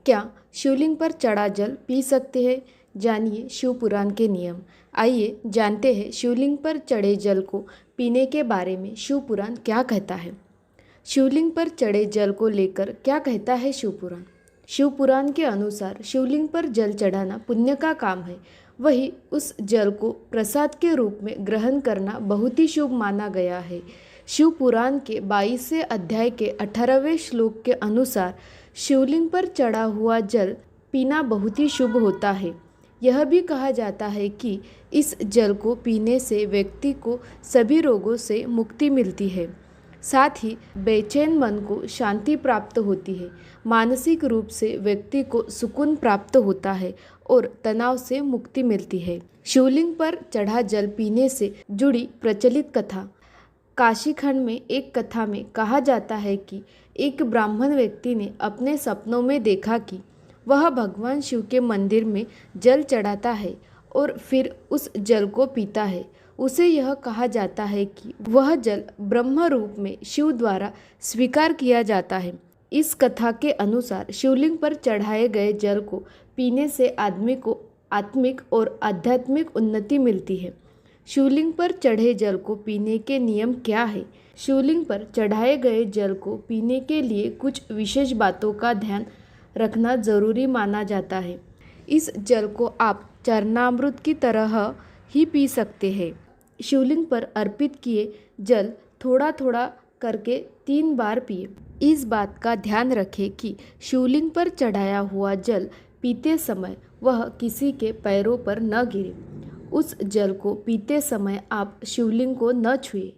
क्या शिवलिंग पर चढ़ा जल पी सकते हैं? जानिए शिव पुराण के नियम। आइए जानते हैं शिवलिंग पर चढ़े जल को पीने के बारे में शिव पुराण क्या कहता है। शिवलिंग पर चढ़े जल को लेकर क्या कहता है शिव पुराण? शिव पुराण के अनुसार शिवलिंग पर जल चढ़ाना पुण्य का काम है। वही उस जल को प्रसाद के रूप में ग्रहण करना बहुत ही शुभ माना गया है। शिव पुराण के 22वें अध्याय के 18वें श्लोक के अनुसार शिवलिंग पर चढ़ा हुआ जल पीना बहुत ही शुभ होता है। यह भी कहा जाता है कि इस जल को पीने से व्यक्ति को सभी रोगों से मुक्ति मिलती है। साथ ही बेचैन मन को शांति प्राप्त होती है। मानसिक रूप से व्यक्ति को सुकून प्राप्त होता है और तनाव से मुक्ति मिलती है। शिवलिंग पर चढ़ा जल पीने से जुड़ी प्रचलित कथा। काशी खंड में एक कथा में कहा जाता है कि एक ब्राह्मण व्यक्ति ने अपने सपनों में देखा कि वह भगवान शिव के मंदिर में जल चढ़ाता है और फिर उस जल को पीता है। उसे यह कहा जाता है कि वह जल ब्रह्म रूप में शिव द्वारा स्वीकार किया जाता है। इस कथा के अनुसार शिवलिंग पर चढ़ाए गए जल को पीने से आदमी को आत्मिक और आध्यात्मिक उन्नति मिलती है। शिवलिंग पर चढ़े जल को पीने के नियम क्या है? शिवलिंग पर चढ़ाए गए जल को पीने के लिए कुछ विशेष बातों का ध्यान रखना जरूरी माना जाता है। इस जल को आप चरणामृत की तरह ही पी सकते हैं। शिवलिंग पर अर्पित किए जल थोड़ा थोड़ा करके 3 बार पिए। इस बात का ध्यान रखें कि शिवलिंग पर चढ़ाया हुआ जल पीते समय वह किसी के पैरों पर न गिरे। उस जल को पीते समय आप शिवलिंग को न छुएं।